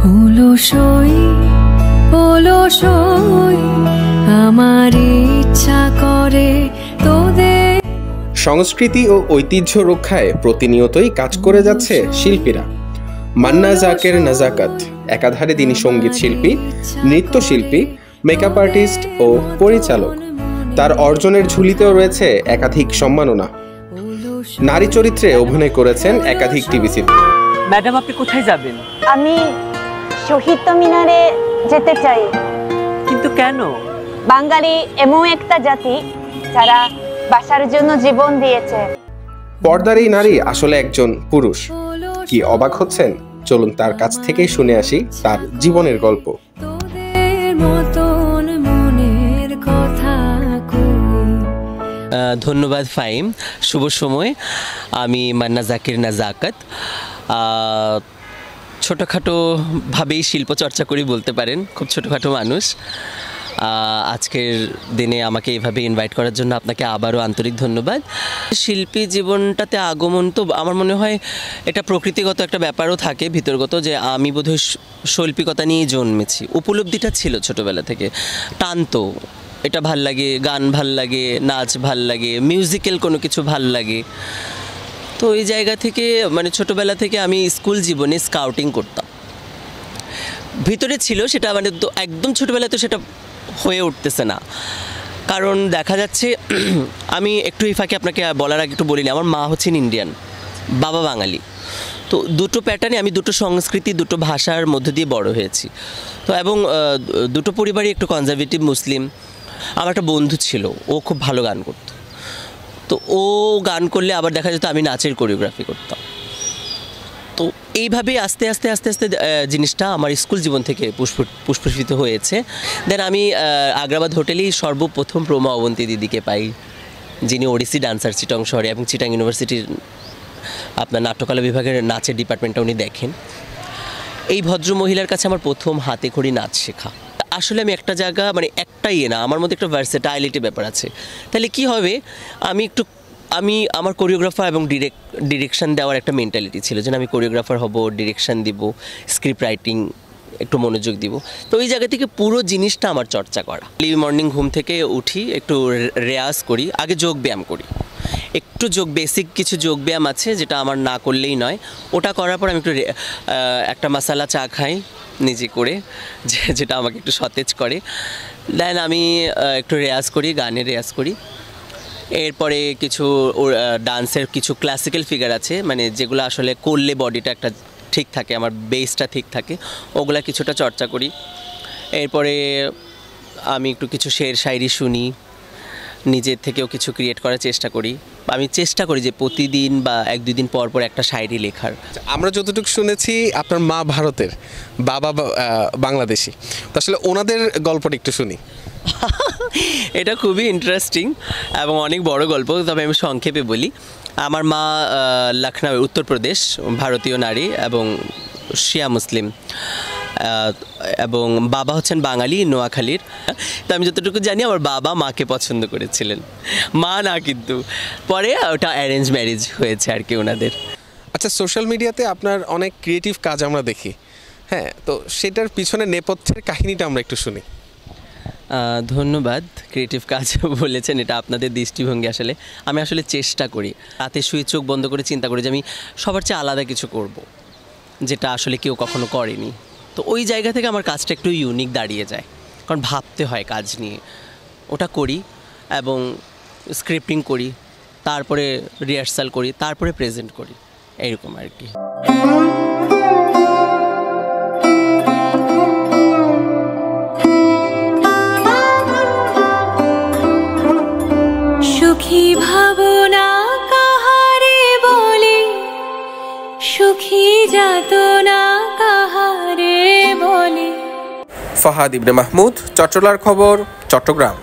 অলসই অলসই আমার ইচ্ছা করে তোদের। সংস্কৃতি ও ঐতিহ্য রক্ষায় প্রতিনিয়তই কাজ করে যাচ্ছে শিল্পীরা। মান্না জাকের নাজাকাত একাধারে তিনি সঙ্গীত শিল্পী, নৃত্যশিল্পী, মেকআপ আর্টিস্ট ও পরিচালক। তার অর্জনের ঝুলিতেও রয়েছে একাধিক সম্মাননা। নারী চরিত্রে অভিনয় করেছেন একাধিক টিভি সিরিয়ালে। ম্যাডাম, আপনি কোথায় যাবেন? আমি শহীদ মিনারে যেতে চাই। কিন্তু কেন? বাঙালি এমন একটা জাতি যারা ভাষার জন্য জীবন দিয়েছে। পর্দার এই নারী আসলে একজন পুরুষ। কি অবাক হচ্ছেন? চলুন তার কাছ থেকেই শুনে আসি তার জীবনের গল্প। ধন্যবাদ ফাইম, শুভ সময়। আমি মান্না জাকির নাজাকাত। ছোটোখাটোভাবেই শিল্প চর্চা করি বলতে পারেন, খুব ছোটোখাটো মানুষ। আজকের দিনে আমাকে এইভাবে ইনভাইট করার জন্য আপনাকে আবারও আন্তরিক ধন্যবাদ। শিল্পী জীবনটাতে আগমন তো আমার মনে হয় এটা প্রকৃতিগত একটা ব্যাপারও থাকে ভিতরগত, যে আমি বোধহয় শৈল্পিকতা নিয়েই জন্মেছি। উপলব্ধিটা ছিল ছোটোবেলা থেকে, টানতো, এটা ভাল লাগে, গান ভাল লাগে, নাচ ভাল লাগে, মিউজিক্যাল কোনো কিছু ভাল লাগে। তো এই জায়গা থেকে মানে ছোটোবেলা থেকে আমি স্কুল জীবনে স্কাউটিং করতাম, ভিতরে ছিল সেটা, মানে তো একদম ছোটোবেলায় তো সেটা হয়ে উঠতেছে না। কারণ দেখা যাচ্ছে আমি একটু এই ফাঁকে আপনাকে বলার আগে একটু বলিনি, আমার মা হচ্ছেন ইন্ডিয়ান, বাবা বাঙালি। তো দুটো প্যাটার্নে আমি দুটো সংস্কৃতি, দুটো ভাষার মধ্যে দিয়ে বড় হয়েছি। তো এবং দুটো পরিবারই একটু কনজারভেটিভ মুসলিম। আমার একটা বন্ধু ছিল, ও খুব ভালো গান করতো। তো ও গান করলে আবার দেখা যেত আমি নাচের কোরিওগ্রাফি করতাম। তো এইভাবেই আস্তে আস্তে আস্তে আস্তে জিনিসটা আমার স্কুল জীবন থেকে পুষ্পিত হয়েছে। দেন আমি আগ্রাবাদ হোটেলেই সর্বপ্রথম প্রমা অবন্তী দিদিকে পাই, যিনি ওডিসি ডান্সার চিটং শহরে, এবং চিটাং ইউনিভার্সিটির আপনার নাট্যকলা বিভাগের নাচের ডিপার্টমেন্টটা উনি দেখেন। এই ভদ্র মহিলার কাছে আমার প্রথম হাতে খড়ি নাচ শেখা। আসলে আমি একটা জায়গা, মানে একটাই না, আমার মধ্যে একটা ভার্সেটাইলিটি ব্যাপার আছে। তাহলে কি হবে, আমি আমার কোরিওগ্রাফার এবং ডিরেকশন দেওয়ার একটা মেন্টালিটি ছিল, যে আমি কোরিওগ্রাফার হব, ডিরেকশন দিব, স্ক্রিপ্ট রাইটিং একটু মনোযোগ দিব। তো ওই জায়গা থেকে পুরো জিনিসটা আমার চর্চা করা। মর্নিং ঘুম থেকে উঠি, একটু রেয়াজ করি, আগে যোগ ব্যায়াম করি, একটু বেসিক কিছু যোগ ব্যায়াম আছে যেটা আমার না করলেই নয়। ওটা করার পর আমি একটু একটা মশালা চা খাই নিজে করে, যেটা আমাকে একটু সতেজ করে। দেন আমি একটু রেয়াজ করি, গানের রেয়াজ করি। এরপরে কিছু ডান্সের কিছু ক্লাসিক্যাল ফিগার আছে, মানে যেগুলো আসলে করলে বডিটা একটা ঠিক থাকে, আমার বেসটা ঠিক থাকে, ওগুলা কিছুটা চর্চা করি। এরপরে আমি একটু কিছু শের শায়রি শুনি, নিজের থেকেও কিছু ক্রিয়েট করার চেষ্টা করি। আমি চেষ্টা করি যে প্রতিদিন বা এক দুই দিন পর পর একটা শায়রি লেখার। আমরা যতটুকু শুনেছি আপনার মা ভারতের, বাবা বাংলাদেশি, তো আসলে ওনাদের গল্পটা একটু শুনি। এটা খুবই ইন্টারেস্টিং এবং অনেক বড় গল্প, তবে আমি সংক্ষেপে বলি। আমার মা লখনউ, উত্তরপ্রদেশ, ভারতীয় নারী এবং শিয়া মুসলিম, এবং বাবা হচ্ছেন বাঙালি, নোয়াখালীর। তো আমি যতটুকু জানি আমার বাবা মাকে পছন্দ করেছিলেন, মা না, কিন্তু পরে ওটা অ্যারেঞ্জ ম্যারেজ হয়েছে আর কি ওনাদের। আচ্ছা, সোশ্যাল মিডিয়াতে আপনার অনেক ক্রিয়েটিভ কাজ আমরা দেখি, হ্যাঁ, তো সেটার পিছনে নেপথ্যের কাহিনীটা আমরা একটু শুনি। ধন্যবাদ। ক্রিয়েটিভ কাজ বলেছেন, এটা আপনাদের দৃষ্টিভঙ্গি। আসলে আমি আসলে চেষ্টা করি, রাতে শুয়ে চোখ বন্ধ করে চিন্তা করি যে আমি সবার চেয়ে আলাদা কিছু করব, যেটা আসলে কেউ কখনো করেনি। তো ওই জায়গা থেকে আমার কাজটা একটু ইউনিক দাঁড়িয়ে যায়, কারণ ভাবতে হয় কাজ নিয়ে। ওটা করি এবং স্ক্রিপ্টিং করি, তারপরে রিহার্সাল করি, তারপরে প্রেজেন্ট করি, এইরকম আর কি। সুখী ভাবনা কাহারে বলে, সুখী যাতনা কাহারে বলে। ফাহাদ ইবনে মাহমুদ, চট্টলার খবর, চট্টগ্রাম।